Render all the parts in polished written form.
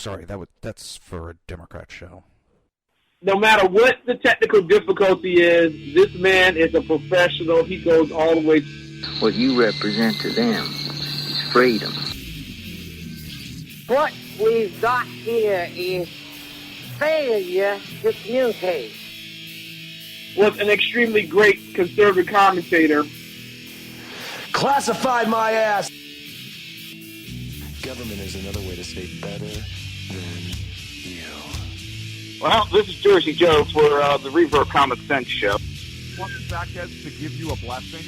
sorry, that's for a Democrat show. No matter what the technical difficulty is, this man is a professional. He goes all the way. What you represent to them is freedom. What we've got here is failure to communicate. Was an extremely great conservative commentator. Classified my ass. Government is another way to say better than you. Well, this is Jersey Joe for the Reaver Common Sense Show. Want the Sackheads to give you a blessing?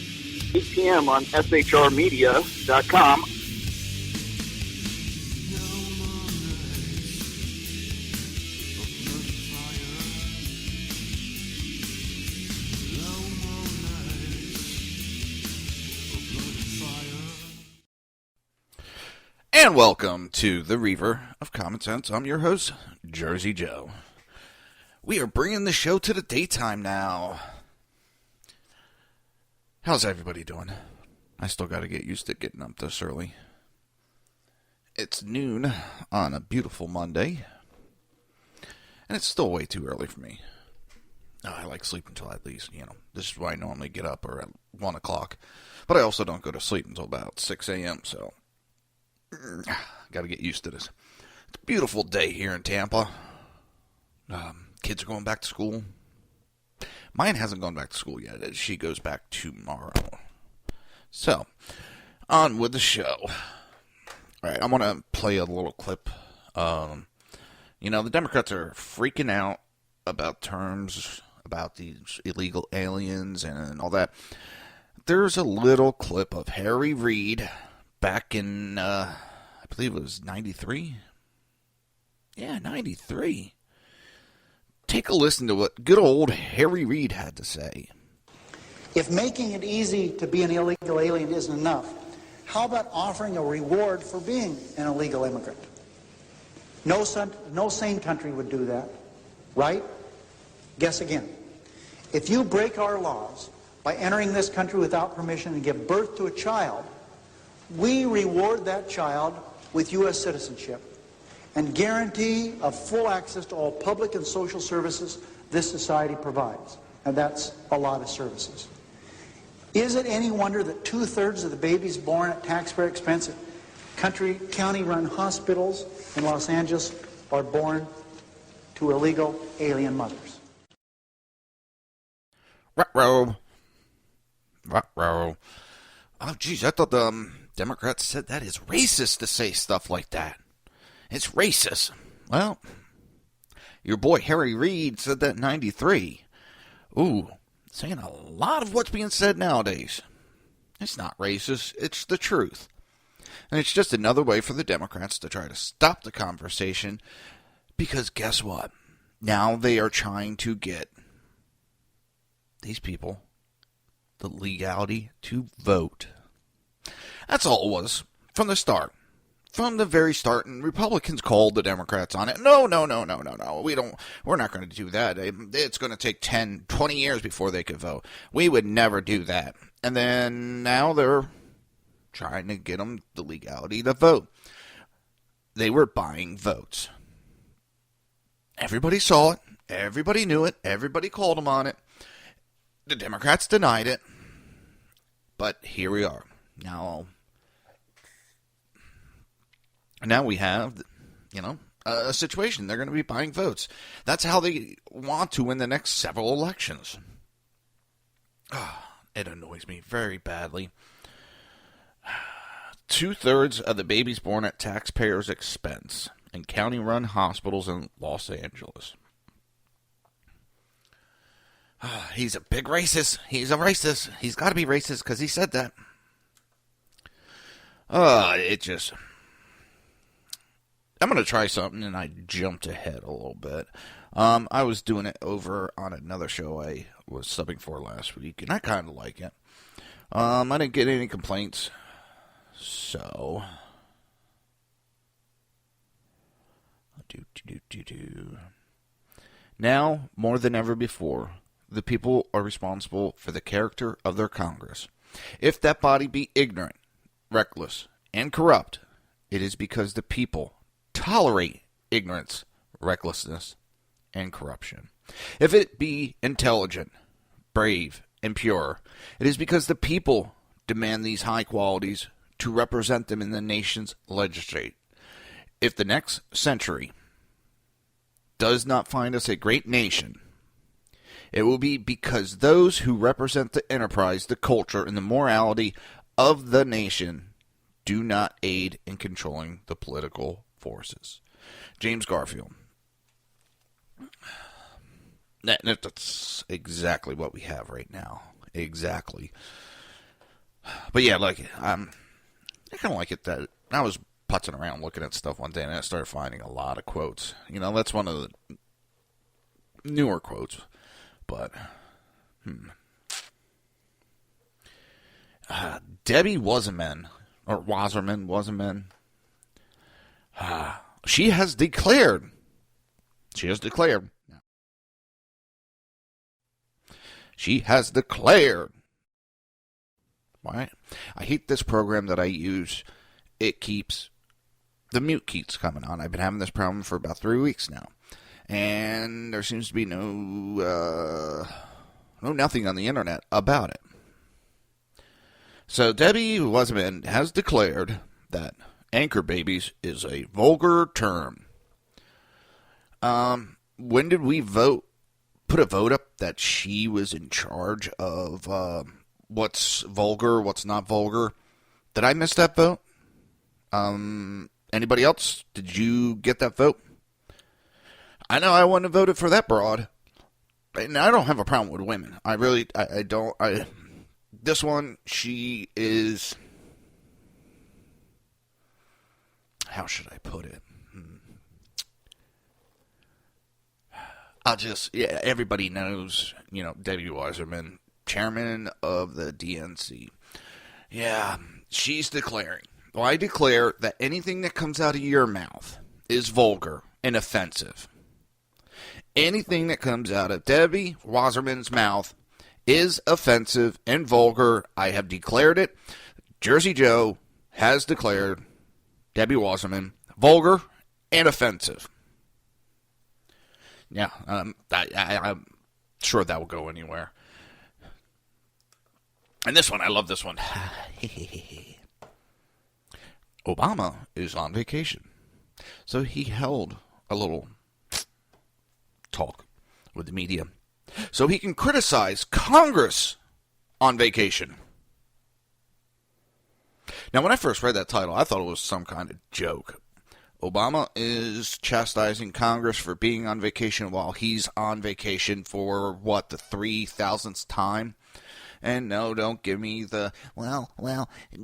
8 p.m. on shrmedia.com. And welcome to the Reaver of Common Sense. I'm your host, Jersey Joe. We are bringing the show to the daytime now. How's everybody doing? I still got to get used to getting up this early. It's noon on a beautiful Monday. And it's still way too early for me. I like sleep until at least, this is why I normally get up or at 1 o'clock. But I also don't go to sleep until about 6 a.m., so got to get used to this. It's a beautiful day here in Tampa. Kids are going back to school. Mine hasn't gone back to school yet. She goes back tomorrow. So, on with the show. All right, I'm going to play a little clip. The Democrats are freaking out about terms about these illegal aliens and all that. There's a little clip of Harry Reid back in, I believe it was 93? Yeah, 93. Take a listen to what good old Harry Reid had to say. If making it easy to be an illegal alien isn't enough, how about offering a reward for being an illegal immigrant? No sane country would do that, right? Guess again. If you break our laws by entering this country without permission and give birth to a child, we reward that child with U.S. citizenship and guarantee of full access to all public and social services this society provides. And that's a lot of services. Is it any wonder that 2/3 of the babies born at taxpayer expense at county-run hospitals in Los Angeles are born to illegal alien mothers? Ruh-roh. Ruh-roh. Oh, geez, I thought the Democrats said that is racist to say stuff like that. It's racist. Well, your boy Harry Reid said that in 93. Ooh, saying a lot of what's being said nowadays. It's not racist, it's the truth. And it's just another way for the Democrats to try to stop the conversation, because guess what? Now they are trying to get these people the legality to vote. That's all it was from the start. From the very start, and Republicans called the Democrats on it. No. We're not going to do that. It's going to take 10, 20 years before they could vote. We would never do that. And then now they're trying to get them the legality to vote. They were buying votes. Everybody saw it. Everybody knew it. Everybody called them on it. The Democrats denied it. But here we are. Now we have, a situation. They're going to be buying votes. That's how they want to win the next several elections. It annoys me very badly. 2/3 of the babies born at taxpayers' expense in county-run hospitals in Los Angeles. He's a big racist. He's a racist. He's got to be racist because he said that. I'm going to try something, and I jumped ahead a little bit. I was doing it over on another show I was subbing for last week, and I kind of like it. I didn't get any complaints, so... Now, more than ever before, the people are responsible for the character of their Congress. If that body be ignorant, reckless, and corrupt, it is because the people tolerate ignorance, recklessness, and corruption. If it be intelligent, brave, and pure, it is because the people demand these high qualities to represent them in the nation's legislate. If the next century does not find us a great nation, it will be because those who represent the enterprise, the culture, and the morality of the nation do not aid in controlling the political forces. James Garfield. That's exactly what we have right now. Exactly. But yeah, like, I kind of like it that I was putzing around looking at stuff one day and I started finding a lot of quotes. You know, that's one of the newer quotes. But, Debbie Wasserman, she has declared, she has declared, right? I hate this program that I use. It keeps, the mute keeps coming on. I've been having this problem for about 3 weeks now. And there seems to be nothing on the internet about it. So Debbie Wasserman has declared that anchor babies is a vulgar term. When did we put a vote up that she was in charge of what's vulgar, what's not vulgar? Did I miss that vote? Anybody else? Did you get that vote? I know I wouldn't have voted for that broad. And I don't have a problem with women. I really, I don't. This one, she is, how should I put it? Everybody knows, Debbie Wasserman, chairman of the DNC. Yeah, she's declaring. Well, I declare that anything that comes out of your mouth is vulgar and offensive. Anything that comes out of Debbie Wasserman's mouth is offensive and vulgar. I have declared it. Jersey Joe has declared Debbie Wasserman vulgar and offensive. Yeah, I'm sure that will go anywhere. And this one, I love this one. Obama is on vacation. So he held a little talk with the media so he can criticize Congress on vacation. Now, when I first read that title, I thought it was some kind of joke. Obama is chastising Congress for being on vacation while he's on vacation for, the 3,000th time? And no, don't give me the,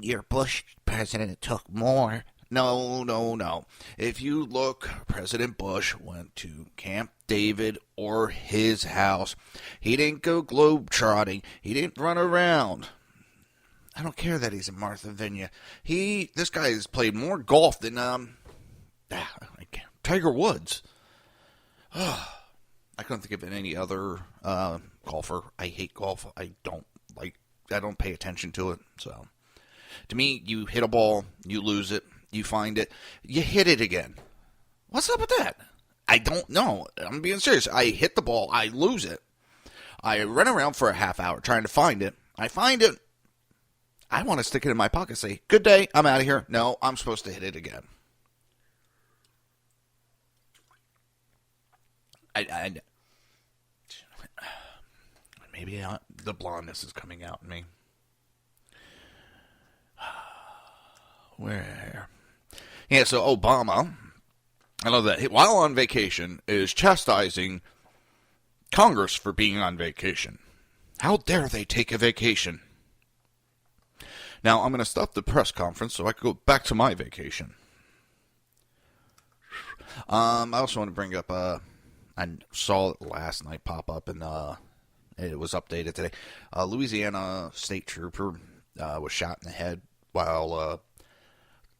your Bush president took more. No. If you look, President Bush went to Camp David or his house. He didn't go globetrotting. He didn't run around. I don't care that he's in Martha Vineyard. This guy has played more golf than, Tiger Woods. I couldn't think of any other golfer. I hate golf. I don't pay attention to it. So, to me, you hit a ball, you lose it, you find it, you hit it again. What's up with that? I don't know. I'm being serious. I hit the ball, I lose it. I run around for a half hour trying to find it. I find it. I want to stick it in my pocket, say, good day, I'm out of here. No, I'm supposed to hit it again. Maybe the blondness is coming out in me. Where? Yeah, so Obama, I love that, while on vacation, is chastising Congress for being on vacation. How dare they take a vacation? Now, I'm going to stop the press conference so I can go back to my vacation. I also want to bring up, I saw it last night pop up, and it was updated today. Louisiana state trooper was shot in the head while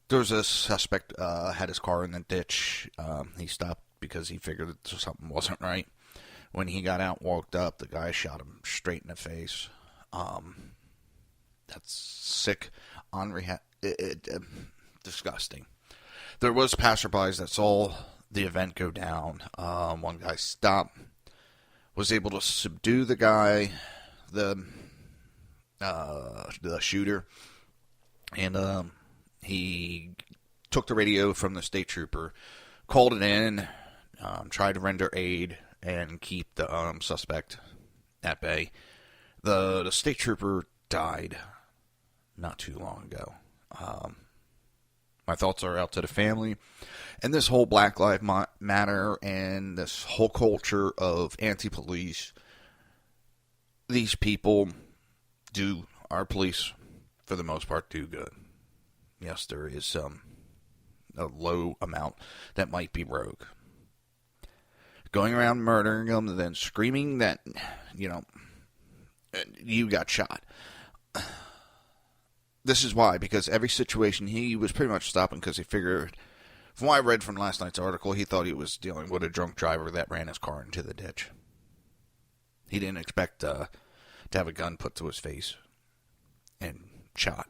there was a suspect had his car in the ditch. He stopped because he figured that something wasn't right. When he got out, walked up, the guy shot him straight in the face. That's sick, disgusting. There was passerbys that saw the event go down. One guy stopped, was able to subdue the guy, the shooter, and he took the radio from the state trooper, called it in, tried to render aid and keep the suspect at bay. The state trooper died not too long ago. My thoughts are out to the family. And this whole Black Lives Matter and this whole culture of anti-police, these people our police, for the most part, do good. Yes, there is a low amount that might be rogue. Going around murdering them and then screaming that, you got shot. This is why, because every situation he was pretty much stopping because he figured, from what I read from last night's article, he thought he was dealing with a drunk driver that ran his car into the ditch. He didn't expect to have a gun put to his face and shot.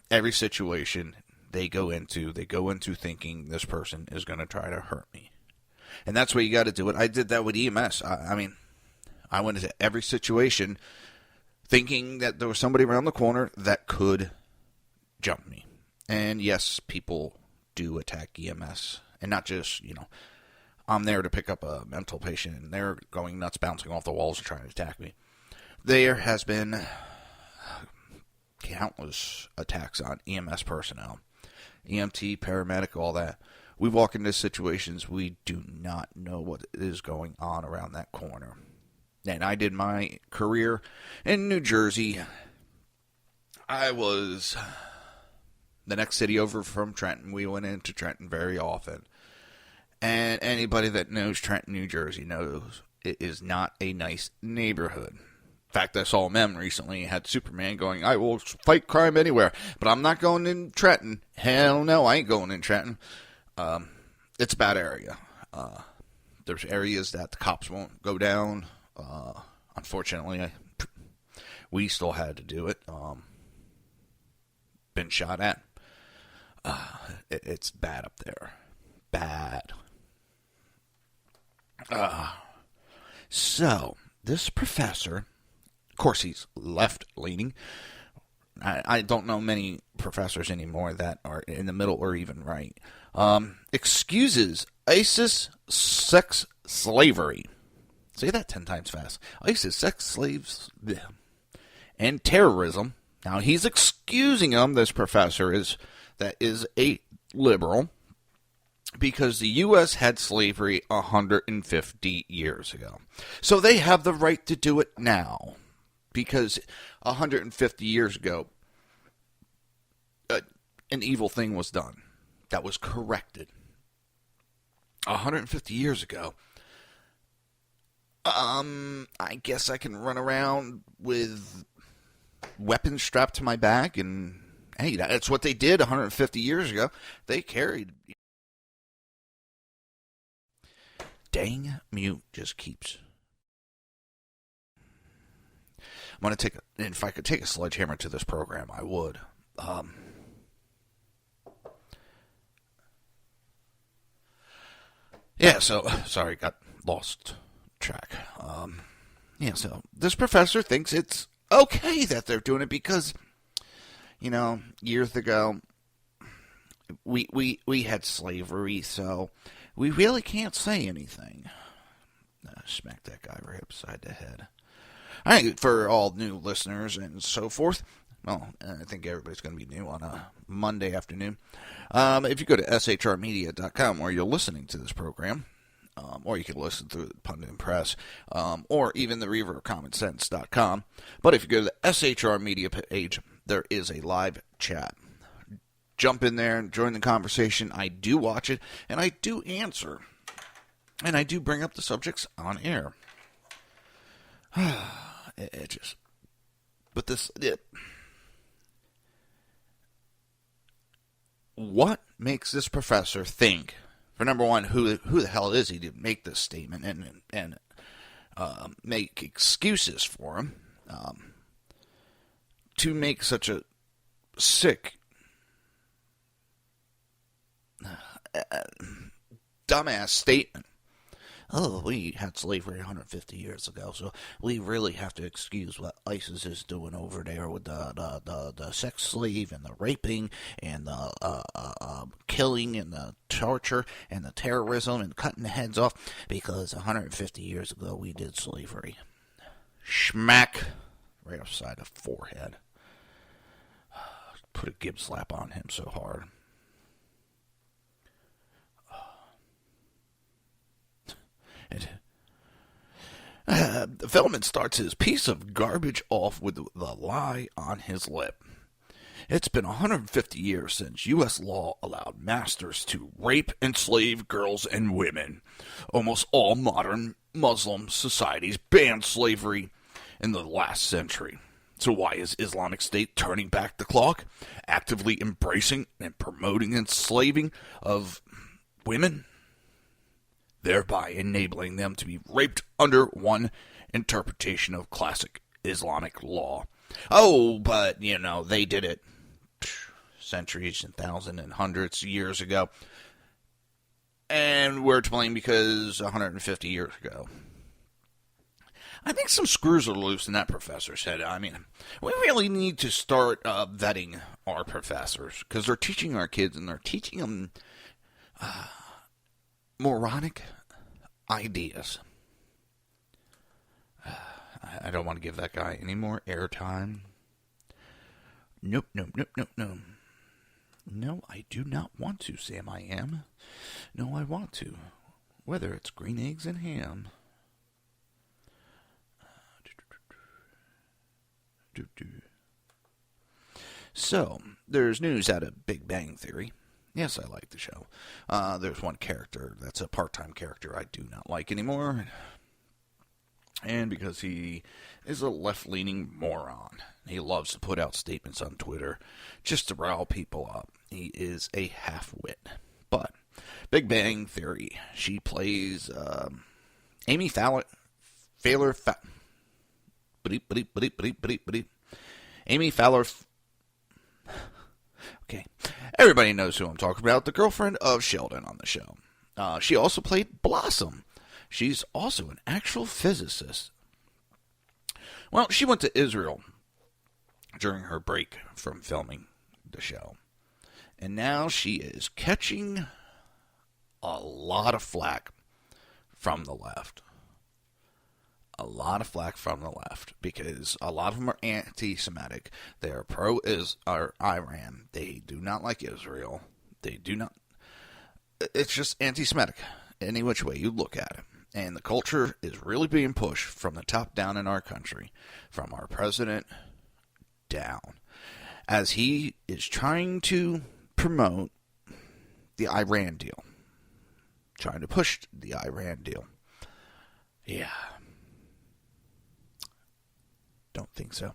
Every situation they go into thinking this person is going to try to hurt me. And that's where you got to do it. I did that with EMS. I went into every situation thinking that there was somebody around the corner that could jump me. And yes, people do attack EMS. And not just, I'm there to pick up a mental patient and they're going nuts, bouncing off the walls and trying to attack me. There has been countless attacks on EMS personnel. EMT, paramedic, all that. We walk into situations, we do not know what is going on around that corner. And I did my career in New Jersey. I was the next city over from Trenton. We went into Trenton very often. And anybody that knows Trenton, New Jersey knows it is not a nice neighborhood. In fact, I saw a meme recently. It had Superman going, I will fight crime anywhere, but I'm not going in Trenton. Hell no, I ain't going in Trenton. It's a bad area. There's areas that the cops won't go down. Unfortunately, we still had to do it. Been shot at. It's bad up there. Bad. So, this professor, of course he's left-leaning. I don't know many professors anymore that are in the middle or even right. Excuses ISIS sex slavery. Say that 10 times fast. ISIS, sex slaves, and terrorism. Now, he's excusing them, this professor is a liberal, because the U.S. had slavery 150 years ago. So they have the right to do it now, because 150 years ago, an evil thing was done. That was corrected. 150 years ago, I guess I can run around with weapons strapped to my back, and hey, that's what they did 150 years ago. They carried. Dang mute just keeps. I'm going to if I could take a sledgehammer to this program, I would. Yeah, so, sorry, got lost track. So this professor thinks it's okay that they're doing it because, years ago, we had slavery, so we really can't say anything. Smack that guy right upside the head. All right, for all new listeners and so forth, well, I think everybody's going to be new on a Monday afternoon. If you go to shrmedia.com where you're listening to this program, or you can listen through the Pundit and Press, or even the Reaver commonsense.com. But if you go to the SHR Media page, there is a live chat. Jump in there and join the conversation. I do watch it, and I do answer. And I do bring up the subjects on air. What makes this professor think, for number one, who the hell is he to make this statement and make excuses for him, to make such a sick, dumbass statement. Oh, we had slavery 150 years ago, so we really have to excuse what ISIS is doing over there with the sex slave and the raping and the killing and the torture and the terrorism and cutting the heads off because 150 years ago we did slavery. Schmack. Right upside the forehead. Put a Gibbs slap on him so hard. Feldman starts his piece of garbage off with the lie on his lip. It's been 150 years since U.S. law allowed masters to rape, enslave girls and women. Almost all modern Muslim societies banned slavery in the last century. So why is Islamic State turning back the clock, actively embracing and promoting enslaving of women, thereby enabling them to be raped under one interpretation of classic Islamic law? Oh, but, they did it centuries and thousands and hundreds of years ago. And we're to blame because 150 years ago. I think some screws are loose in that professor's head. I mean, we really need to start vetting our professors because they're teaching our kids and they're teaching them moronic ideas. I don't want to give that guy any more airtime. Nope. No, I do not want to, Sam. I am. No, I want to. Whether it's green eggs and ham. So, there's news out of Big Bang Theory. Yes, I like the show. There's one character that's a part-time character I do not like anymore. And because he is a left-leaning moron. He loves to put out statements on Twitter just to rile people up. He is a half-wit. But, Big Bang Theory. She plays Amy Fowler. Amy Fowler. Okay. Everybody knows who I'm talking about. The girlfriend of Sheldon on the show. She also played Blossom. She's also an actual physicist. Well, she went to Israel during her break from filming the show. And now she is catching a lot of flack from the left. A lot of flack from the left because a lot of them are anti-Semitic. They are pro-Iran. They do not like Israel. They do not. It's just anti-Semitic any which way you look at it. And the culture is really being pushed from the top down in our country, from our president down, as he is trying to promote the Iran deal. Trying to push the Iran deal. Yeah. Don't think so.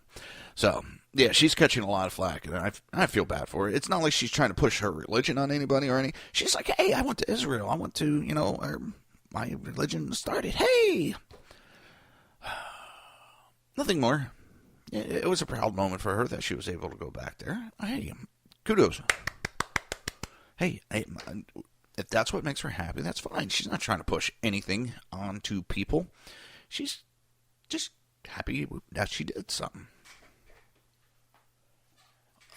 So, yeah, she's catching a lot of flack, and I feel bad for her. It's not like she's trying to push her religion on anybody or anything. She's like, hey, I went to Israel. I went to, my religion started. Hey! Nothing more. It was a proud moment for her that she was able to go back there. Hey, kudos. Hey, if that's what makes her happy, that's fine. She's not trying to push anything onto people. She's just happy that she did something.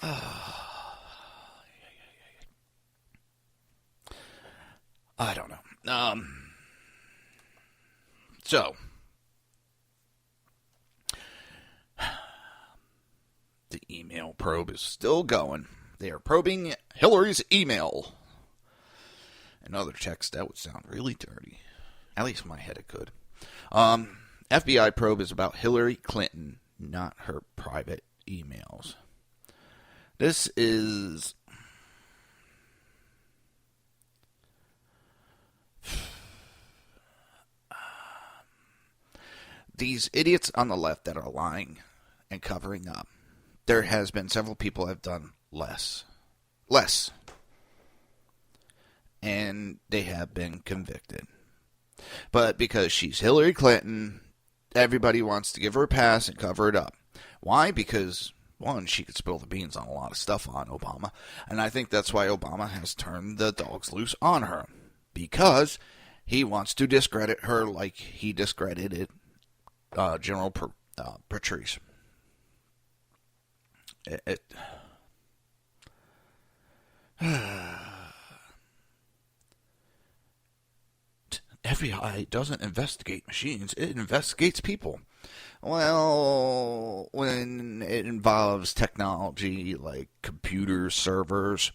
I don't know. So, the email probe is still going. They are probing Hillary's email. Another text that would sound really dirty. At least in my head it could. FBI probe is about Hillary Clinton, not her private emails. This is... These idiots on the left that are lying and covering up. There has been several people have done less. And they have been convicted. But because she's Hillary Clinton, everybody wants to give her a pass and cover it up. Why? Because, one, she could spill the beans on a lot of stuff on Obama. And I think that's why Obama has turned the dogs loose on her. because he wants to discredit her like he discredited General Patrice. FBI doesn't investigate machines, it investigates people. Well, when it involves technology like computer servers,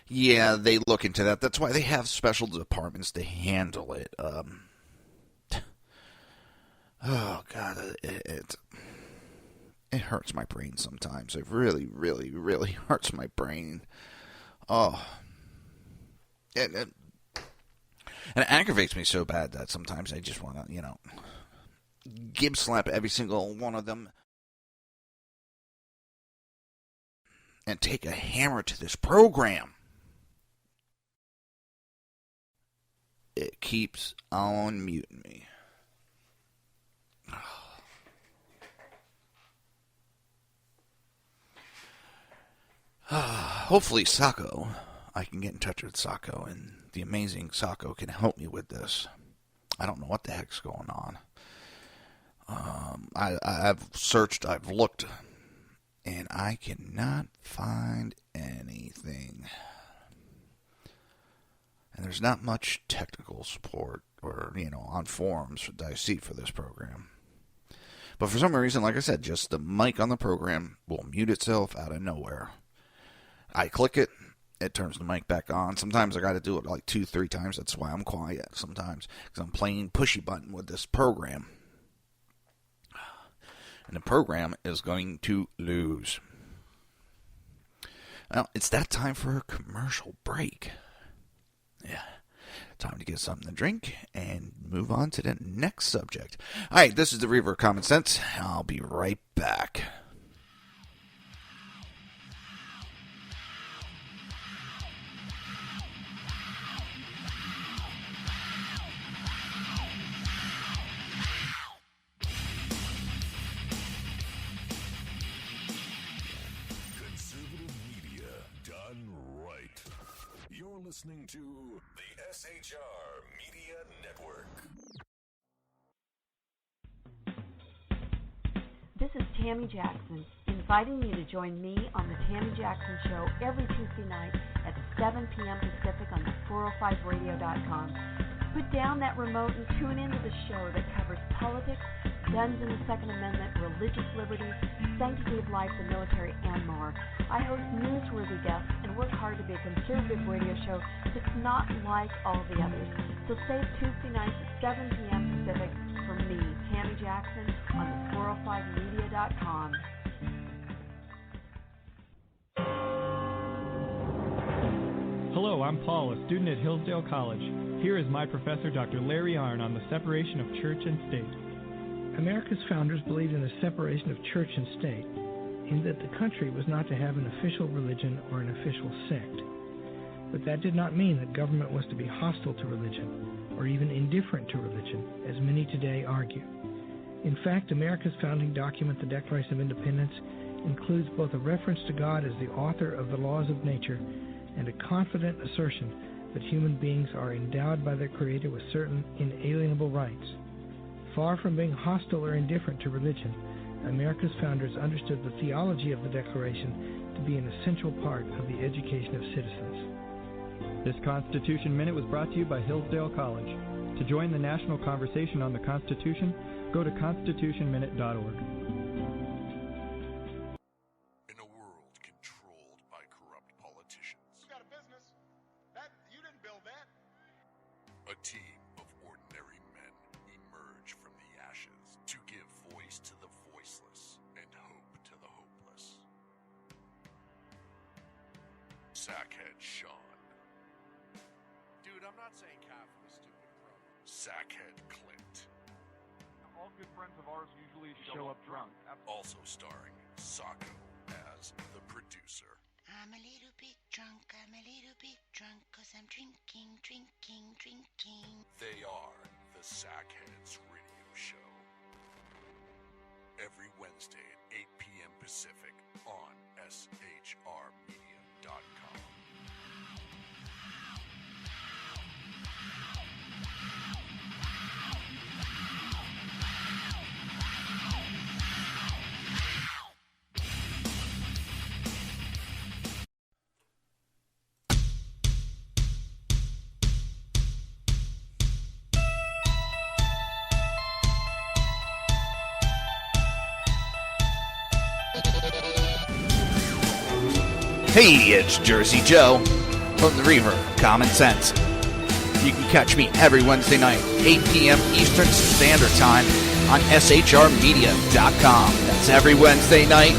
yeah, they look into that. That's why they have special departments to handle it. Oh, God, it hurts my brain sometimes. It really, really, really hurts my brain. Oh. And it aggravates me so bad that sometimes I just want to, gib slap every single one of them and take a hammer to this program. It keeps on muting me. Hopefully Sako, I can get in touch with Sako, and the amazing Sako can help me with this. I don't know what the heck's going on. I've searched, I've looked, and I cannot find anything. And there's not much technical support or, on forums that I see for this program. But for some reason, like I said, just the mic on the program will mute itself out of nowhere. I click it, it turns the mic back on. Sometimes I got to do it like 2-3 times. That's why I'm quiet sometimes, because I'm playing pushy button with this program. And the program is going to lose. Well, it's that time for a commercial break. Yeah, time to get something to drink and move on to the next subject. All right, this is the Reaver Common Sense. I'll be right back. Listening to the SHR Media Network. This is Tammy Jackson, inviting you to join me on the Tammy Jackson Show every Tuesday night at 7 p.m. Pacific on the 405radio.com. Put down that remote and tune into the show that covers politics, guns and the Second Amendment, religious liberties, sanctity of life, the military, and more. I host newsworthy guests and work hard to be a conservative radio show that's not like all the others. So save Tuesday nights at 7 p.m. Pacific for me, Tammy Jackson, on the 405media.com. Hello, I'm Paul, a student at Hillsdale College. Here is my professor, Dr. Larry Arnn, on the separation of church and state. America's founders believed in the separation of church and state, in that the country was not to have an official religion or an official sect. But that did not mean that government was to be hostile to religion, or even indifferent to religion, as many today argue. In fact, America's founding document, the Declaration of Independence, includes both a reference to God as the author of the laws of nature and a confident assertion that human beings are endowed by their Creator with certain inalienable rights. Far from being hostile or indifferent to religion, America's founders understood the theology of the Declaration to be an essential part of the education of citizens. This Constitution Minute was brought to you by Hillsdale College. To join the national conversation on the Constitution, go to constitutionminute.org. In a world controlled by corrupt politicians, You got a business. You didn't build that. a team of ordinary men emerge from the ashes to give voice to the voiceless and hope to the hopeless. Sackhead Sean. Dude, I'm not saying calf for the stupid bro. Sackhead Clint. All good friends of ours usually show up drunk. Also starring Sako as the producer. I'm a little bit drunk, 'cause I'm drinking. They are the Sackheads Radio Show. Every Wednesday at 8 p.m. Pacific on shrmedia.com. Hey, it's Jersey Joe from the Reaver Common Sense. You can catch me every Wednesday night, 8 p.m. Eastern Standard Time on shrmedia.com. That's every Wednesday night,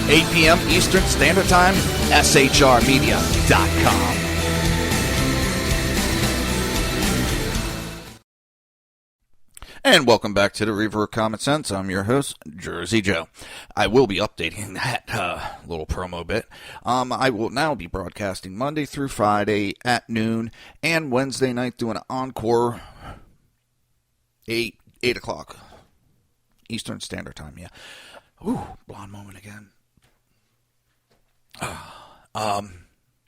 8 p.m. Eastern Standard Time, shrmedia.com. And welcome back to the Reaver Common Sense. I'm your host, Jersey Joe. I will be updating that little promo bit. I will now be broadcasting Monday through Friday at noon and Wednesday night doing an encore 8 o'clock Eastern Standard Time. Yeah. Ooh, blonde moment again.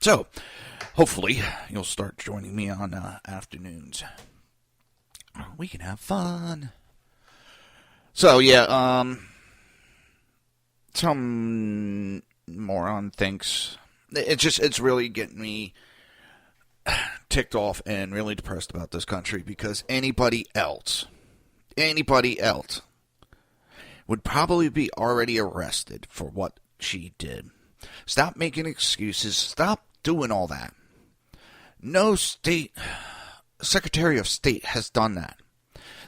So, hopefully you'll start joining me on afternoons. We can have fun. So, yeah, some moron thinks it's really getting me ticked off and really depressed about this country because anybody else would probably be already arrested for what she did. Stop making excuses. Stop doing all that. No state Secretary of State has done that.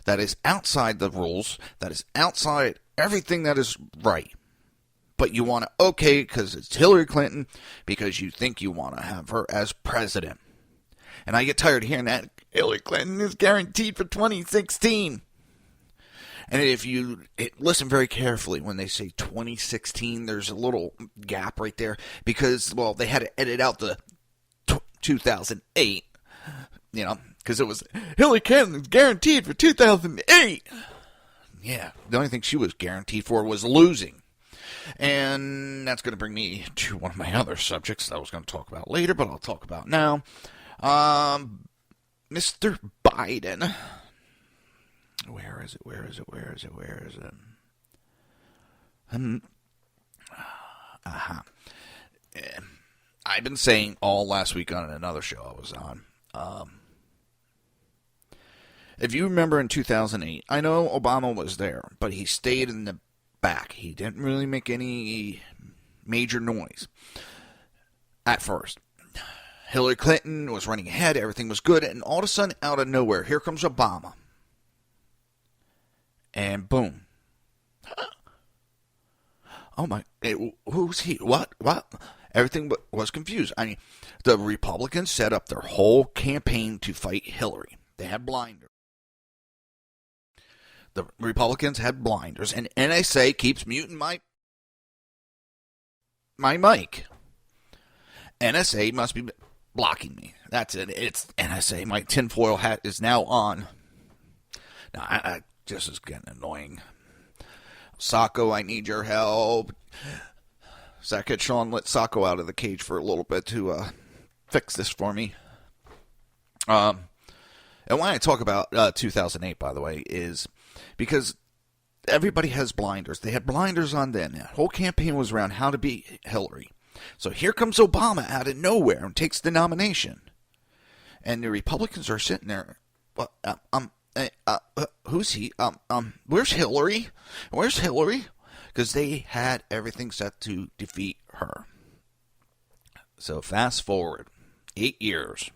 That is outside the rules. That is outside everything that is right. But you want to, okay, because it's Hillary Clinton, because you think you want to have her as president. And I get tired of hearing that Hillary Clinton is guaranteed for 2016. And if you listen very carefully when they say 2016, there's a little gap right there. Because, well, they had to edit out the 2008, because it was Hillary Clinton guaranteed for 2008. Yeah, the only thing she was guaranteed for was losing. And that's going to bring me to one of my other subjects that I was going to talk about later, but I'll talk about now. Mr. Biden. Where is it? I've been saying all last week on another show I was on. If you remember in 2008, I know Obama was there, but he stayed in the back. He didn't really make any major noise at first. Hillary Clinton was running ahead, everything was good, and all of a sudden, out of nowhere, here comes Obama. And boom. Oh my, who's he? What? Everything was confused. I mean, the Republicans set up their whole campaign to fight Hillary. They had blinders. The Republicans had blinders, and NSA keeps muting my mic. NSA must be blocking me. That's it. It's NSA. My tinfoil hat is now on. Now, I this is getting annoying. Sacco, I need your help. Second, Sean, let Sacco out of the cage for a little bit to fix this for me. And why I talk about 2008, by the way, is because everybody has blinders. They had blinders on then. The whole campaign was around how to beat Hillary. So here comes Obama out of nowhere and takes the nomination. And the Republicans are sitting there. Who's he? Where's Hillary? Where's Hillary? Because they had everything set to defeat her. So fast forward 8 years.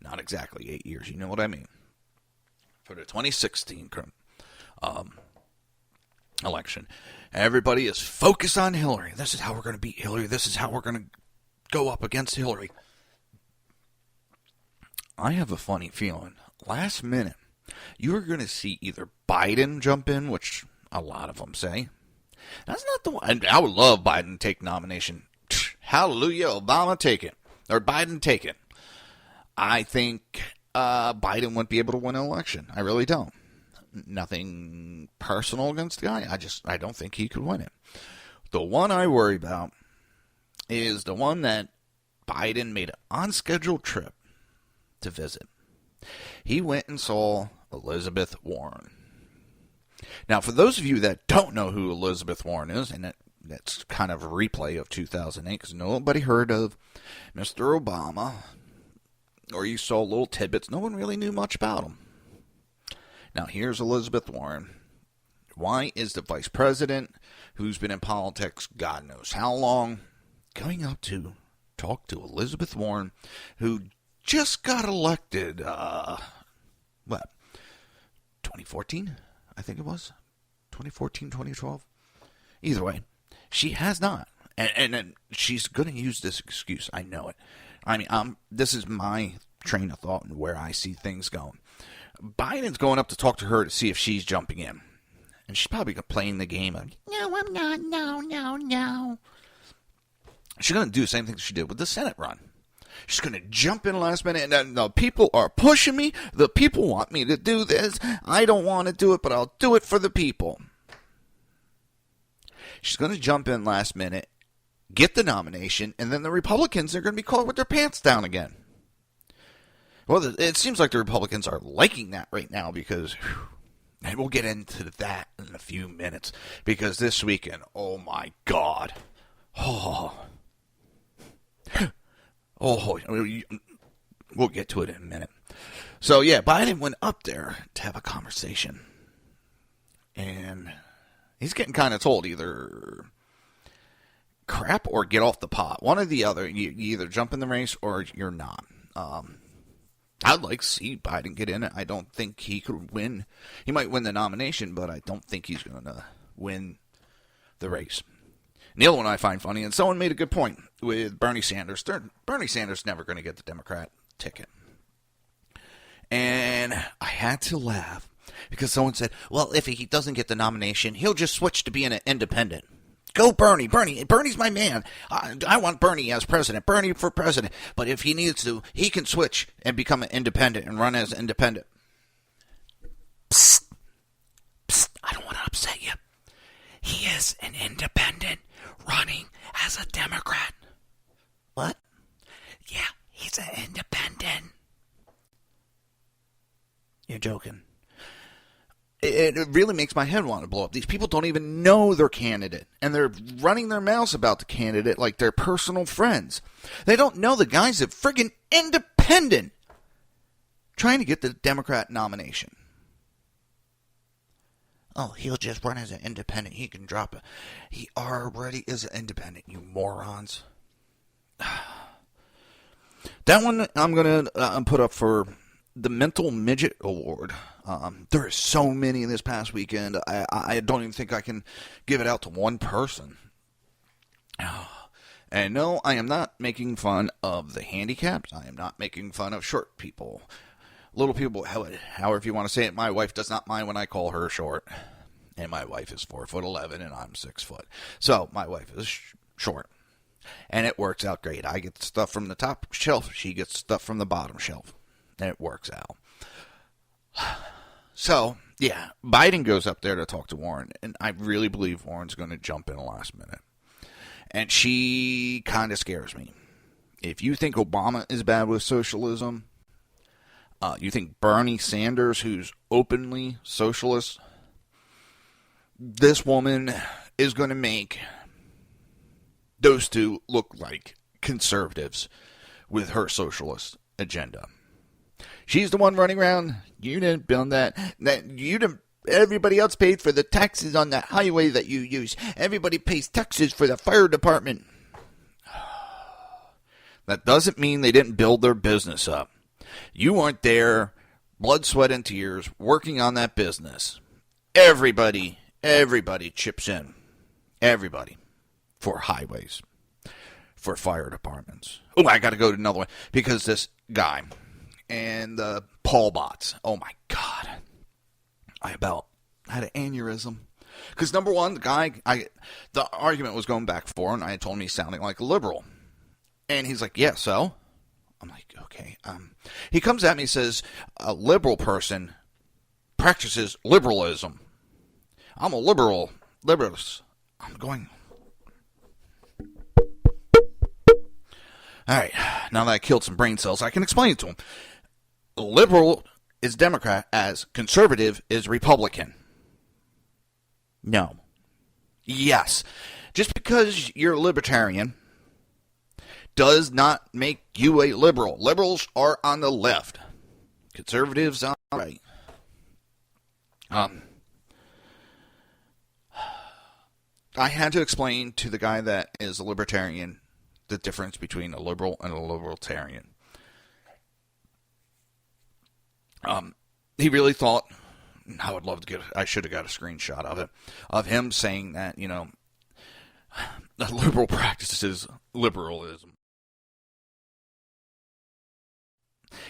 Not exactly 8 years, you know what I mean. For the 2016 election, everybody is focused on Hillary. This is how we're going to beat Hillary. This is how we're going to go up against Hillary. I have a funny feeling. Last minute, you are going to see either Biden jump in, which a lot of them say. That's not the one. I would love Biden to take nomination. Hallelujah, Obama take it. Or Biden take it. I think Biden wouldn't be able to win an election. I really don't. Nothing personal against the guy. I don't think he could win it. The one I worry about is the one that Biden made an unscheduled trip to visit. He went and saw Elizabeth Warren. Now, for those of you that don't know who Elizabeth Warren is, and that's kind of a replay of 2008, because nobody heard of Mr. Obama, or you saw little tidbits, no one really knew much about him. Now, here's Elizabeth Warren. Why is the vice president, who's been in politics God knows how long, going up to talk to Elizabeth Warren, who just got elected, 2014? I think it was. 2014, 2012? Either way, she has not. And she's going to use this excuse. I know it. I mean, this is my train of thought and where I see things going. Biden's going up to talk to her to see if she's jumping in. And she's probably playing the game of, no, I'm not, no. She's going to do the same thing she did with the Senate run. She's going to jump in last minute, and the people are pushing me. The people want me to do this. I don't want to do it, but I'll do it for the people. She's going to jump in last minute, get the nomination, and then the Republicans are going to be caught with their pants down again. Well, it seems like the Republicans are liking that right now because, and we'll get into that in a few minutes, because this weekend, oh my God. We'll get to it in a minute. So, yeah, Biden went up there to have a conversation. And he's getting kind of told either crap or get off the pot. One or the other. You either jump in the race or you're not. I'd like to see Biden get in it. I don't think he could win. He might win the nomination, but I don't think he's going to win the race. And the other one I find funny, and someone made a good point with Bernie Sanders. Bernie Sanders never going to get the Democrat ticket. And I had to laugh because someone said, well, if he doesn't get the nomination, he'll just switch to being an independent. Go Bernie. Bernie's my man. I want Bernie as president. Bernie for president. But if he needs to, he can switch and become an independent and run as an independent. Psst. I don't want to upset you. He is an independent running as a Democrat. What? Yeah, he's an independent. You're joking. It really makes my head want to blow up. These people don't even know their candidate, and they're running their mouths about the candidate like they're personal friends. They don't know the guy's a friggin' independent trying to get the Democrat nomination. Oh, he'll just run as an independent. He can drop it. He already is an independent, you morons. That one I'm going to put up for the Mental Midget Award. There are so many this past weekend. I don't even think I can give it out to one person. And no, I am not making fun of the handicapped. I am not making fun of short people. Little people, however you want to say it. My wife does not mind when I call her short. And my wife is 4'11" and I'm 6 foot. So my wife is short. And it works out great. I get stuff from the top shelf. She gets stuff from the bottom shelf. And it works out. So, yeah, Biden goes up there to talk to Warren. And I really believe Warren's going to jump in last minute. And she kind of scares me. If you think Obama is bad with socialism, you think Bernie Sanders, who's openly socialist, this woman is going to make those two look like conservatives with her socialist agenda. She's the one running around. You didn't build that. Everybody else paid for the taxes on that highway that you use. Everybody pays taxes for the fire department. That doesn't mean they didn't build their business up. You weren't there, blood, sweat, and tears, working on that business. Everybody chips in. Everybody. For highways. For fire departments. Oh, I got to go to another one. Because this guy and the Paul bots. Oh, my God. I about had an aneurysm. Because, number one, the guy, the argument was going back and forth, and I told him he's sounding like a liberal. And he's like, yeah, so? I'm like, okay. He comes at me and says, a liberal person practices liberalism. I'm a liberalist. I'm going. All right, now that I killed some brain cells, I can explain it to him. Liberal is Democrat as conservative is Republican. No. Yes. Just because you're a libertarian does not make you a liberal. Liberals are on the left. Conservatives on the right. I had to explain to the guy that is a libertarian the difference between a liberal and a libertarian. He really thought, I would love to I should have got a screenshot of it, of him saying that, the liberal practices liberalism.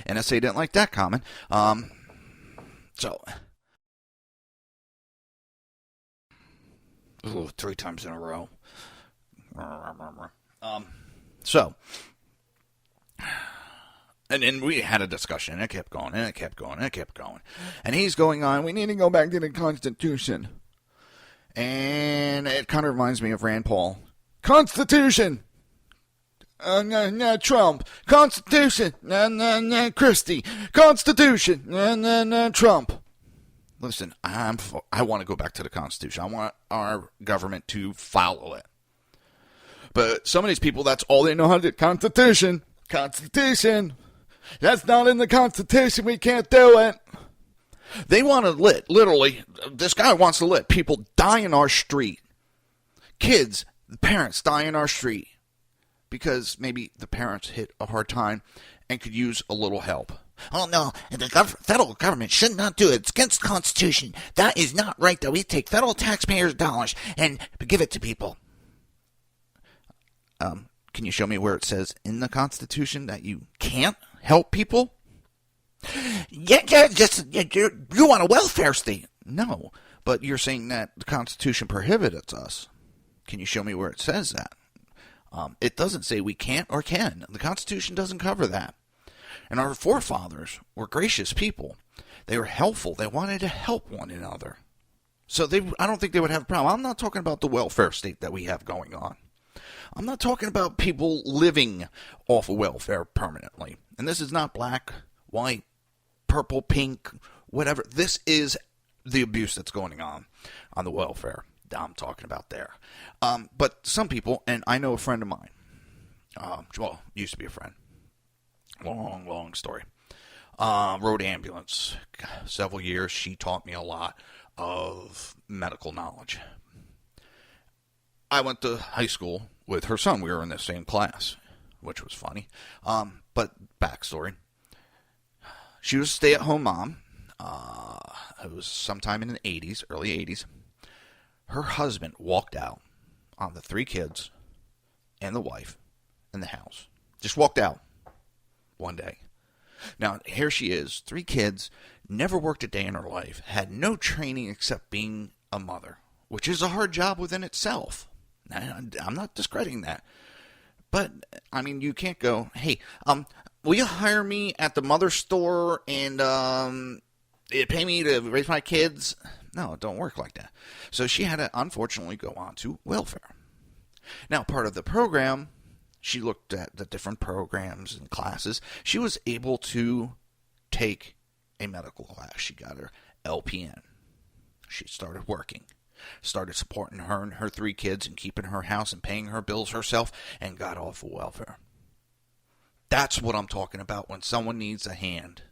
NSA didn't like that comment. Ooh, 3 times in a row. And then we had a discussion, and it kept going, and it kept going, and it kept going. And he's going on, we need to go back to the Constitution. And it kind of reminds me of Rand Paul. Constitution! No, Trump. Constitution! No, Christie. Constitution! No, Trump. Listen, I want to go back to the Constitution. I want our government to follow it. But some of these people, that's all they know how to do. Constitution. Constitution. That's not in the Constitution. We can't do it. They want to literally, this guy wants to let people die in our street. Kids, the parents die in our street. Because maybe the parents hit a hard time and could use a little help. Oh, no, the federal government should not do it. It's against the Constitution. That is not right that we take federal taxpayers' dollars and give it to people. Can you show me where it says in the Constitution that you can't help people? You want a welfare state. No, but you're saying that the Constitution prohibits us. Can you show me where it says that? It doesn't say we can't or can. The Constitution doesn't cover that. And our forefathers were gracious people. They were helpful. They wanted to help one another. So I don't think they would have a problem. I'm not talking about the welfare state that we have going on. I'm not talking about people living off of welfare permanently. And this is not black, white, purple, pink, whatever. This is the abuse that's going on the welfare that I'm talking about there. But some people, and I know a friend of mine, used to be a friend. Long story. Rode ambulance. Several years. She taught me a lot of medical knowledge. I went to high school with her son. We were in the same class, which was funny. But backstory. She was a stay-at-home mom. It was sometime in the 80s, early 80s. Her husband walked out on the 3 kids and the wife in the house. Just walked out one day. Now, here she is, 3 kids, never worked a day in her life, had no training except being a mother, which is a hard job within itself. I'm not discrediting that. But, I mean, you can't go, hey, will you hire me at the mother store and pay me to raise my kids? No, it don't work like that. So she had to, unfortunately, go on to welfare. Now, part of the program, she looked at the different programs and classes. She was able to take a medical class. She got her LPN. She started working. Started supporting her and her 3 kids and keeping her house and paying her bills herself and got off of welfare. That's what I'm talking about when someone needs a hand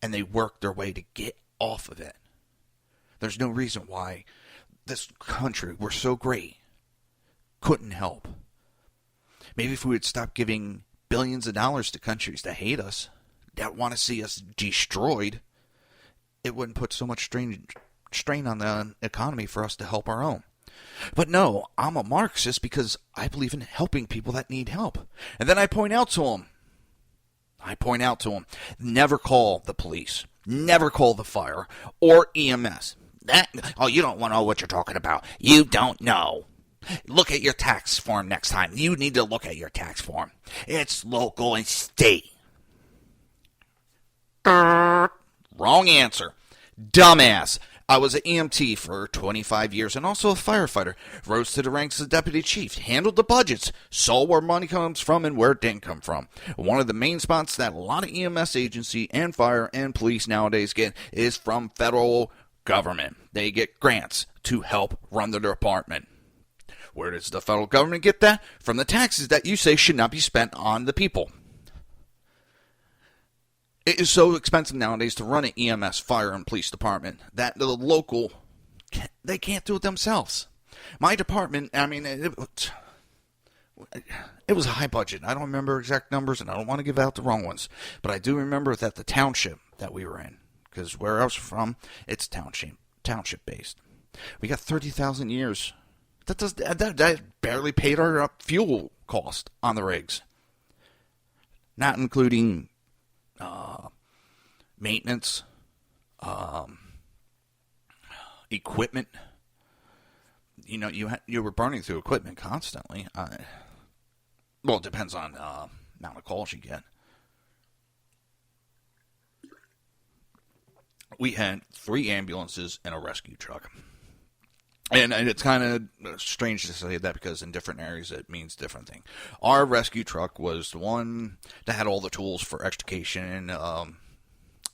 and they work their way to get off of it. There's no reason why this country, we're so great, couldn't help. Maybe if we would stop giving billions of dollars to countries that hate us, that want to see us destroyed, it wouldn't put so much strain on the economy for us to help our own. But no, I'm a Marxist because I believe in helping people that need help. And then I point out to them, never call the police, never call the fire, or EMS. You don't want to know what you're talking about. You don't know. Look at your tax form next time. You need to look at your tax form. It's local and state. Wrong answer. Dumbass. I was an EMT for 25 years and also a firefighter. Rose to the ranks of deputy chief. Handled the budgets. Saw where money comes from and where it didn't come from. One of the main spots that a lot of EMS agency and fire and police nowadays get is from federal government. They get grants to help run the department. Where does the federal government get that? From the taxes that you say should not be spent on the people. It is so expensive nowadays to run an EMS, fire, and police department that the local, they can't do it themselves. My department, It was a high budget. I don't remember exact numbers, and I don't want to give out the wrong ones. But I do remember that the township that we were in, because where I was from, it's township based. We got 30,000 years. That barely paid our fuel cost on the rigs, not including maintenance, equipment. You know, you were burning through equipment constantly. Well, it depends on amount of calls you get. We had 3 ambulances and a rescue truck. And it's kind of strange to say that because in different areas it means different things. Our rescue truck was the one that had all the tools for extrication,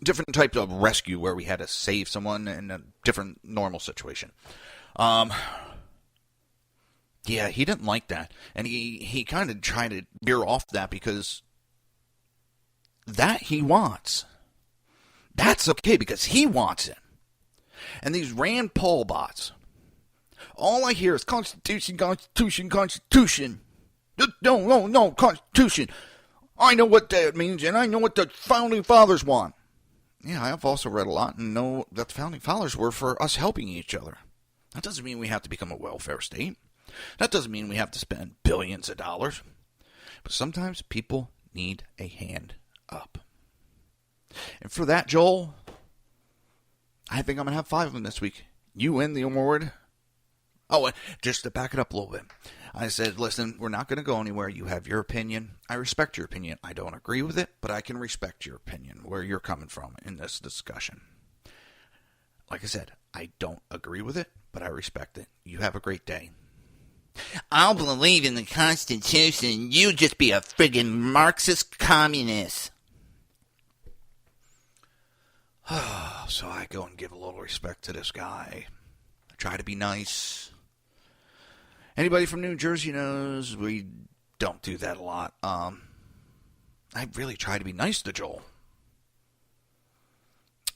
different types of rescue where we had to save someone in a different normal situation. Yeah, he didn't like that. And he kind of tried to veer off that because that he wants. That's okay because he wants it. And these Rand Paul bots, all I hear is Constitution, Constitution, Constitution. No, Constitution. I know what that means, and I know what the Founding Fathers want. Yeah, I've also read a lot and know that the Founding Fathers were for us helping each other. That doesn't mean we have to become a welfare state. That doesn't mean we have to spend billions of dollars. But sometimes people need a hand up. And for that, Joel, I think I'm going to have 5 of them this week. You win the award. Oh, just to back it up a little bit. I said, listen, we're not going to go anywhere. You have your opinion. I respect your opinion. I don't agree with it, but I can respect your opinion, where you're coming from in this discussion. Like I said, I don't agree with it, but I respect it. You have a great day. I'll believe in the Constitution. You just be a friggin' Marxist communist. So I go and give a little respect to this guy. I try to be nice. Anybody from New Jersey knows we don't do that a lot. I really try to be nice to Joel.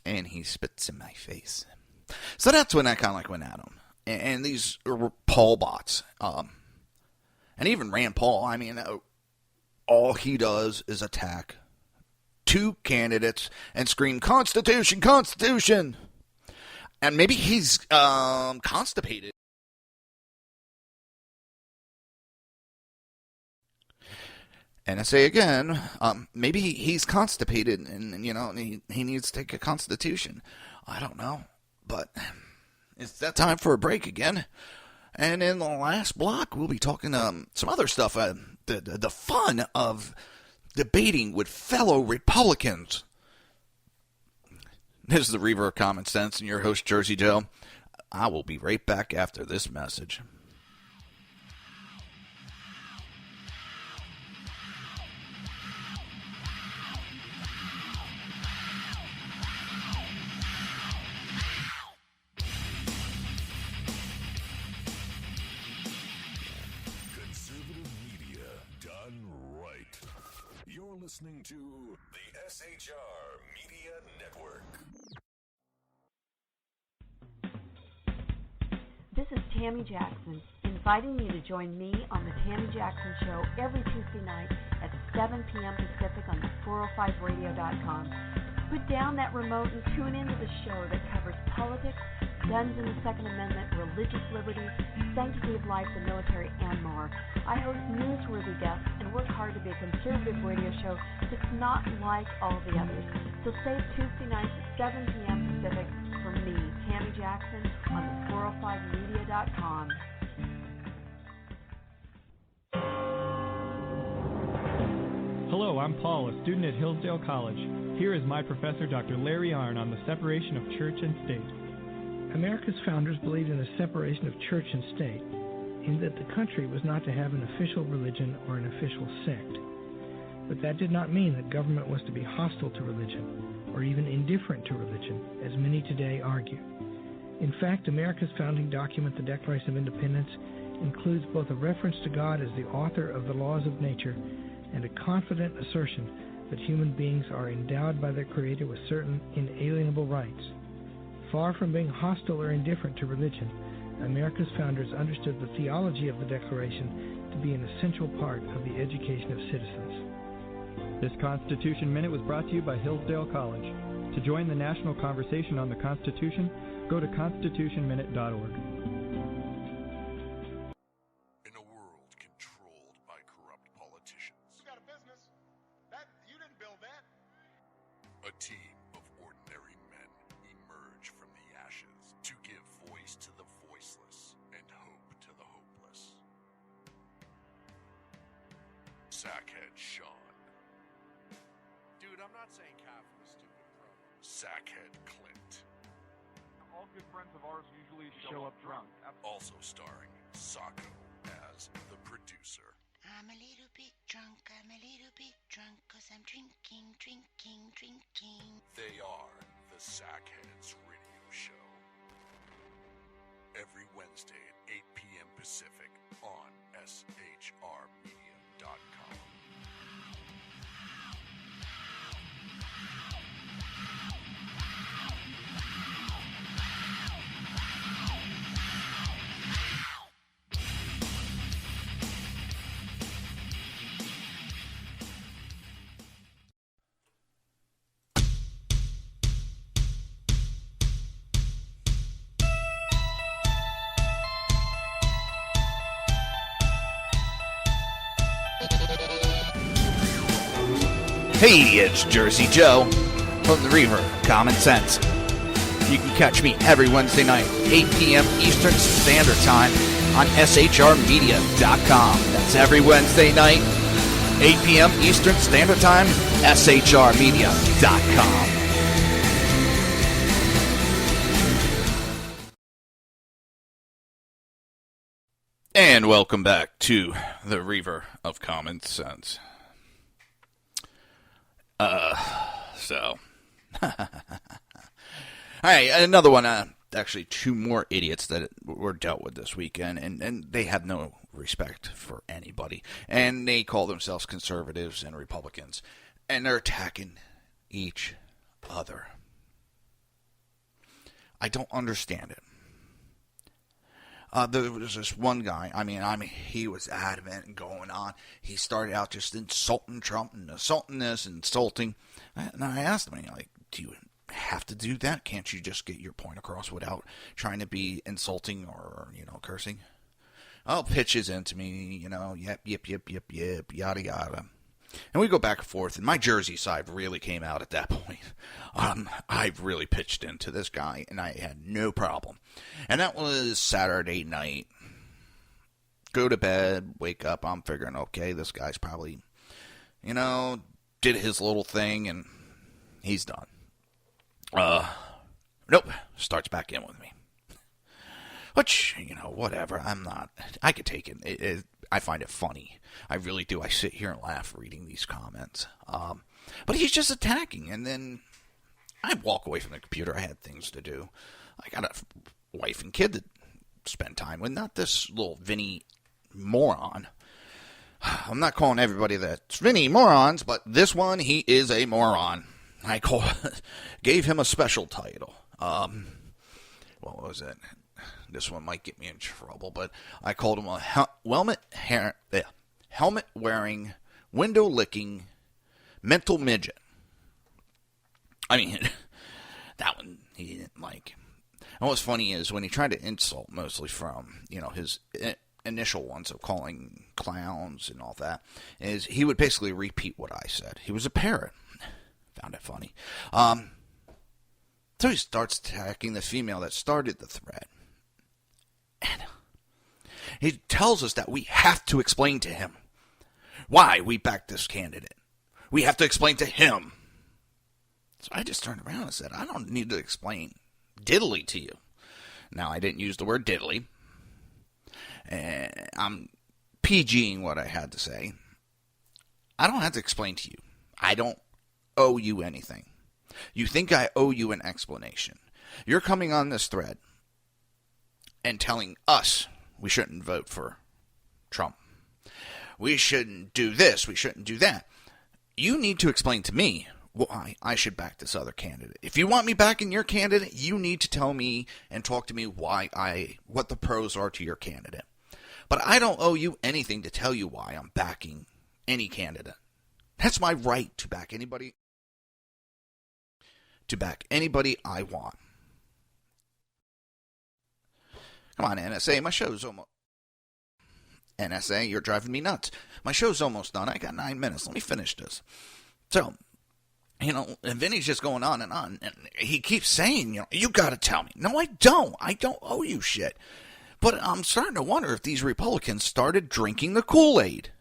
And he spits in my face. So that's when I kind of like went at him. And these Paul bots, and even Rand Paul, I mean, all he does is attack 2 candidates and scream, Constitution, Constitution! And maybe he's constipated. And I say again, maybe he's constipated and you know, he needs to take a Constitution. I don't know, but it's that time for a break again. And in the last block, we'll be talking some other stuff, the fun of debating with fellow Republicans. This is the Reaver of Common Sense and your host, Jersey Joe. I will be right back after this message. Listening to the SHR Media Network. This is Tammy Jackson, inviting you to join me on the Tammy Jackson Show every Tuesday night at 7 p.m. Pacific on the 405radio.com. Put down that remote and tune into the show that covers politics, guns and the Second Amendment, religious liberty, sanctity of life, the military, and more. I host newsworthy guests and work hard to be a conservative radio show that's not like all the others. So save Tuesday nights at 7 p.m. Pacific for me, Tammy Jackson, on the 405media.com. Hello, I'm Paul, a student at Hillsdale College. Here is my professor, Dr. Larry Arnn, on the separation of church and state. America's founders believed in the separation of church and state, in that the country was not to have an official religion or an official sect. But that did not mean that government was to be hostile to religion, or even indifferent to religion, as many today argue. In fact, America's founding document, the Declaration of Independence, includes both a reference to God as the author of the laws of nature and a confident assertion that human beings are endowed by their Creator with certain inalienable rights. Far from being hostile or indifferent to religion, America's founders understood the theology of the Declaration to be an essential part of the education of citizens. This Constitution Minute was brought to you by Hillsdale College. To join the national conversation on the Constitution, go to constitutionminute.org. In a world controlled by corrupt politicians, You got a business. You didn't build that. a team of ordinary men emerge from the ashes to give voice to the voiceless and hope to the hopeless. Sackhead Sean. Dude, I'm not saying calf for the stupid pro. Sackhead Clint. All good friends of ours usually show up drunk. Also starring Sacco as the producer. I'm a little bit drunk, cause I'm drinking. They are the Sackheads Radio Show. Every Wednesday at 8 p.m. Pacific on shrmedia.com. Hey, it's Jersey Joe from the Reaver, Common Sense. You can catch me every Wednesday night, 8 p.m. Eastern Standard Time on shrmedia.com. That's every Wednesday night, 8 p.m. Eastern Standard Time, shrmedia.com. And welcome back to the Reaver of Common Sense. All right, another one. Actually, two more idiots that were dealt with this weekend, and they have no respect for anybody. And they call themselves conservatives and Republicans, and they're attacking each other. I don't understand it. There was this one guy, I mean, he was adamant and going on. He started out just insulting Trump and insulting this, insulting. And I asked him, like, do you have to do that? Can't you just get your point across without trying to be insulting or, cursing? Oh, pitches into me, yep, yada, yada. And we go back and forth, and my Jersey side really came out at that point. I really pitched into this guy, and I had no problem. And that was Saturday night. Go to bed, wake up, I'm figuring, okay, this guy's probably, did his little thing, and he's done. Nope, starts back in with me. Which, whatever, I could take it. I find it funny. I really do. I sit here and laugh reading these comments. But he's just attacking, and then I walk away from the computer. I had things to do. I got a wife and kid to spend time with, not this little Vinny moron. I'm not calling everybody that's Vinny morons, but this one, he is a moron. I gave him a special title. What was it? This one might get me in trouble, but I called him a helmet-wearing, window-licking, mental midget. I mean, that one he didn't like. And what's funny is when he tried to insult, mostly from, his initial ones of calling clowns and all that, is he would basically repeat what I said. He was a parrot. Found it funny. So he starts attacking the female that started the thread. And he tells us that we have to explain to him why we backed this candidate. We have to explain to him. So I just turned around and said, I don't need to explain diddly to you. Now, I didn't use the word diddly. I'm PGing what I had to say. I don't have to explain to you. I don't owe you anything. You think I owe you an explanation. You're coming on this thread and telling us we shouldn't vote for Trump. We shouldn't do this. We shouldn't do that. You need to explain to me why I should back this other candidate. If you want me backing your candidate, you need to tell me and talk to me what the pros are to your candidate. But I don't owe you anything to tell you why I'm backing any candidate. That's my right to back anybody. To back anybody I want. Come on, NSA, my show's almost... NSA, you're driving me nuts. My show's almost done. I got 9 minutes. Let me finish this. So, and Vinny's just going on, and he keeps saying, you got to tell me. No, I don't. I don't owe you shit. But I'm starting to wonder if these Republicans started drinking the Kool-Aid.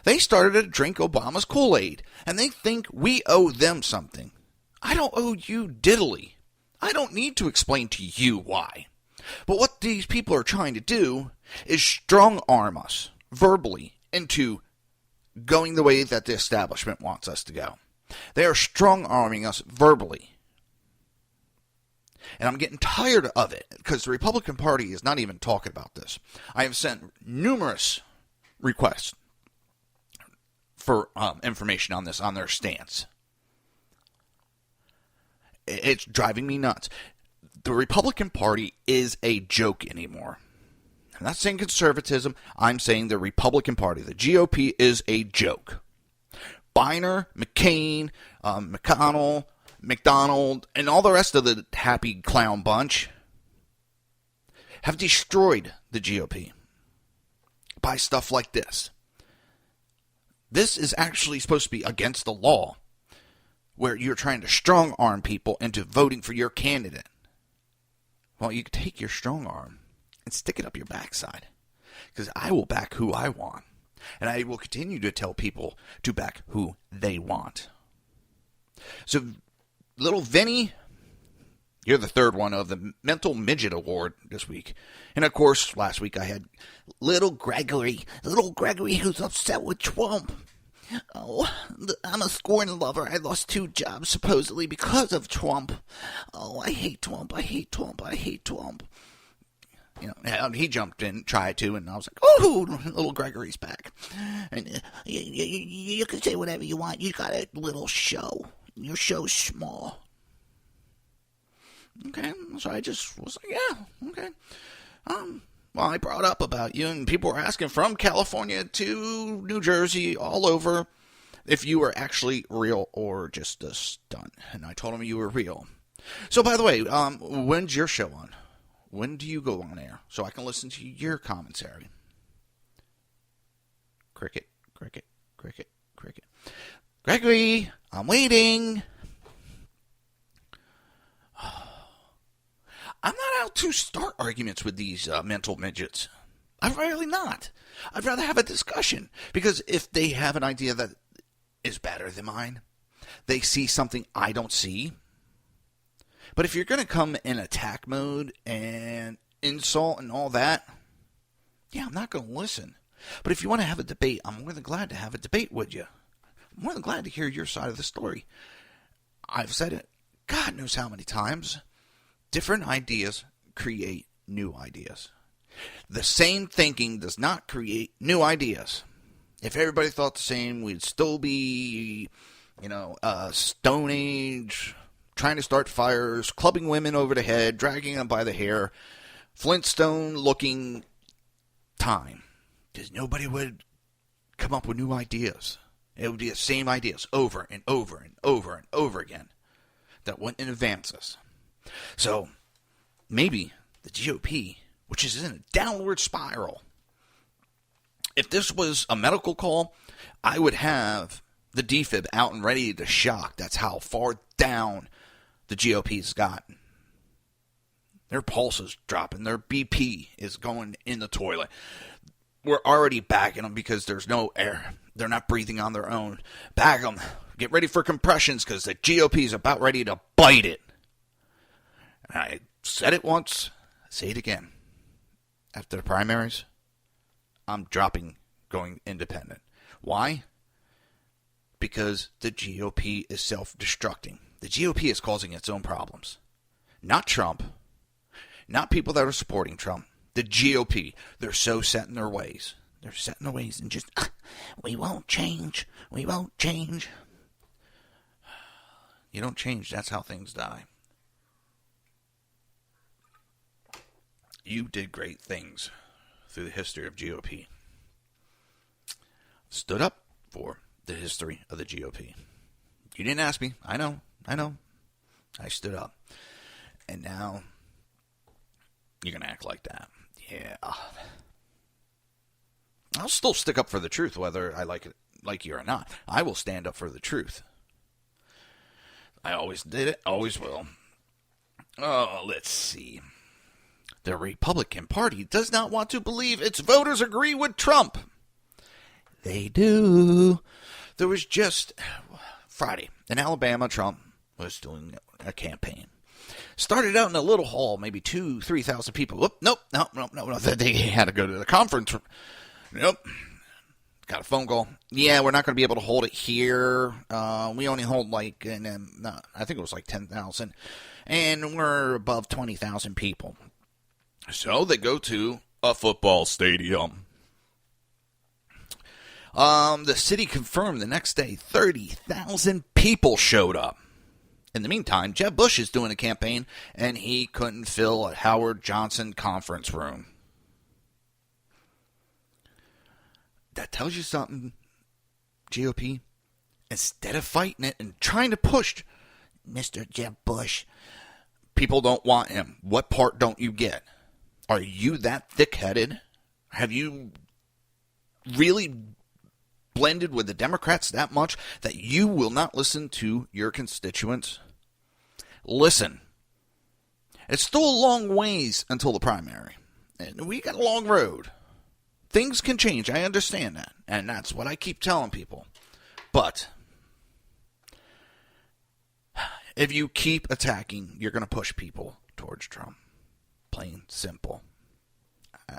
They started to drink Obama's Kool-Aid, and they think we owe them something. I don't owe you diddly. I don't need to explain to you why. But what these people are trying to do is strong-arm us verbally into going the way that the establishment wants us to go. They are strong-arming us verbally. And I'm getting tired of it because the Republican Party is not even talking about this. I have sent numerous requests for information on this, on their stance. It's driving me nuts. The Republican Party is a joke anymore. I'm not saying conservatism. I'm saying the Republican Party, the GOP, is a joke. Boehner, McCain, McConnell, McDonald, and all the rest of the happy clown bunch have destroyed the GOP by stuff like this. This is actually supposed to be against the law, where you're trying to strong-arm people into voting for your candidate. Well, you can take your strong arm and stick it up your backside, because I will back who I want, and I will continue to tell people to back who they want. So, little Vinny, you're the third one of the Mental Midget Award this week. And, of course, last week I had little Gregory who's upset with Trump. Oh, I'm a scorn lover. I lost 2 jobs supposedly because of Trump. Oh, I hate Trump. I hate Trump. I hate Trump. He jumped in, tried to, and I was like, oh, little Gregory's back. And you can say whatever you want. You got a little show. Your show's small. Okay, so I just was like, yeah, okay. Well, I brought up about you, and people were asking from California to New Jersey, all over, if you were actually real or just a stunt. And I told them you were real. So, by the way, when's your show on? When do you go on air? So I can listen to your commentary. Cricket, cricket, cricket, cricket. Gregory, I'm waiting. I'm not out to start arguments with these mental midgets. I'm really not. I'd rather have a discussion. Because if they have an idea that is better than mine, they see something I don't see. But if you're going to come in attack mode and insult and all that, yeah, I'm not going to listen. But if you want to have a debate, I'm more than glad to have a debate with you. I'm more than glad to hear your side of the story. I've said it God knows how many times. Different ideas create new ideas. The same thinking does not create new ideas. If everybody thought the same, we'd still be, Stone Age, trying to start fires, clubbing women over the head, dragging them by the hair, Flintstone-looking time. Because nobody would come up with new ideas. It would be the same ideas over and over and over and over again that wouldn't advance us. So, maybe the GOP, which is in a downward spiral, if this was a medical call, I would have the defib out and ready to shock. That's how far down the GOP's gotten. Their pulse is dropping. Their BP is going in the toilet. We're already bagging them because there's no air. They're not breathing on their own. Bag them. Get ready for compressions because the GOP is about ready to bite it. I said it once, say it again. After the primaries, I'm dropping, going independent. Why? Because the GOP is self-destructing. The GOP is causing its own problems. Not Trump. Not people that are supporting Trump. The GOP. They're so set in their ways. They're set in their ways and just, we won't change. We won't change. You don't change. That's how things die. You did great things through the history of GOP. Stood up for the history of the GOP. You didn't ask me. I know. I stood up. And now you're going to act like that. Yeah. I'll still stick up for the truth, whether I like you or not. I will stand up for the truth. I always did it, always will. Oh, let's see. The Republican Party does not want to believe its voters agree with Trump. They do. There was just Friday in Alabama, Trump was doing a campaign. Started out in a little hall, maybe 2,000-3,000 people. Whoop, nope. They had to go to the conference. Nope. Got a phone call. Yeah, we're not going to be able to hold it here. We only hold I think it was like 10,000. And we're above 20,000 people. So they go to a football stadium. The city confirmed the next day 30,000 people showed up. In the meantime, Jeb Bush is doing a campaign, and he couldn't fill a Howard Johnson conference room. That tells you something, GOP. Instead of fighting it and trying to push Mr. Jeb Bush, people don't want him. What part don't you get? Are you that thick-headed? Have you really blended with the Democrats that much that you will not listen to your constituents? Listen. It's still a long ways until the primary. And we got a long road. Things can change. I understand that. And that's what I keep telling people. But if you keep attacking, you're going to push people towards Trump. Plain simple. I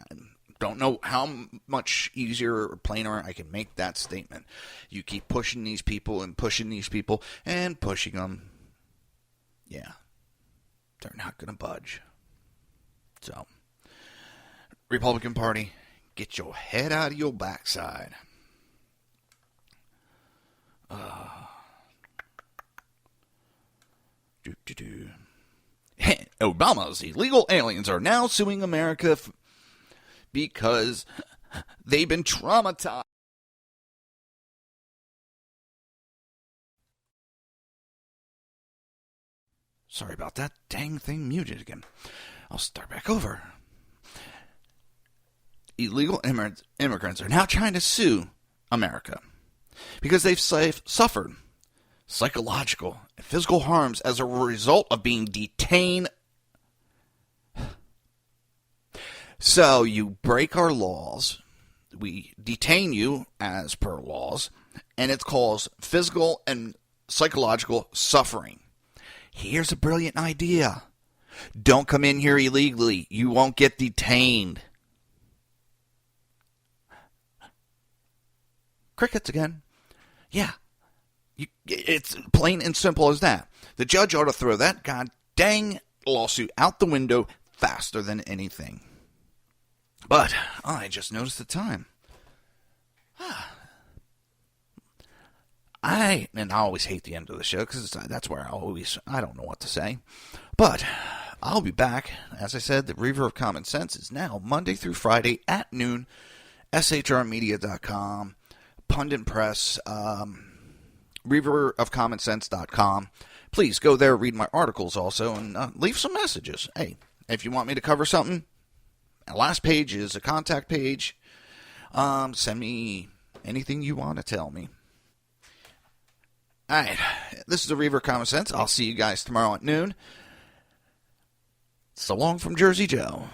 don't know how much easier or plainer I can make that statement. You keep pushing these people and pushing them. Yeah. They're not going to budge. So, Republican Party, get your head out of your backside. Obama's illegal aliens are now suing America because they've been traumatized. Sorry about that. Dang thing muted again. I'll start back over. Illegal immigrants are now trying to sue America because they've suffered psychological and physical harms as a result of being detained. So you break our laws, we detain you as per laws, and it's caused physical and psychological suffering. Here's a brilliant idea. Don't come in here illegally. You won't get detained. Crickets again. Yeah. It's plain and simple as that. The judge ought to throw that god dang lawsuit out the window faster than anything. But I just noticed the time. I always hate the end of the show because that's where I don't know what to say. But I'll be back. As I said, the Reaver of Common Sense is now Monday through Friday at noon. shrmedia.com, Pundit Press, reaverofcommonsense.com. Please go there, read my articles also, and leave some messages. Hey, if you want me to cover something, the last page is a contact page. Send me anything you want to tell me. All right, this is the Reaver of Common Sense. I'll see you guys tomorrow at noon. So long from Jersey Joe.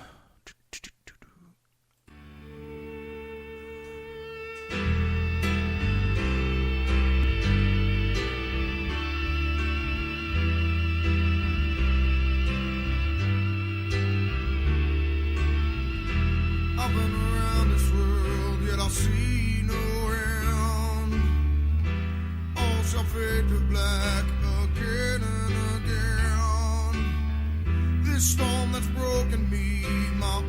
I've been around this world, yet I see no end. All shall fade to black again and again. This storm that's broken me, my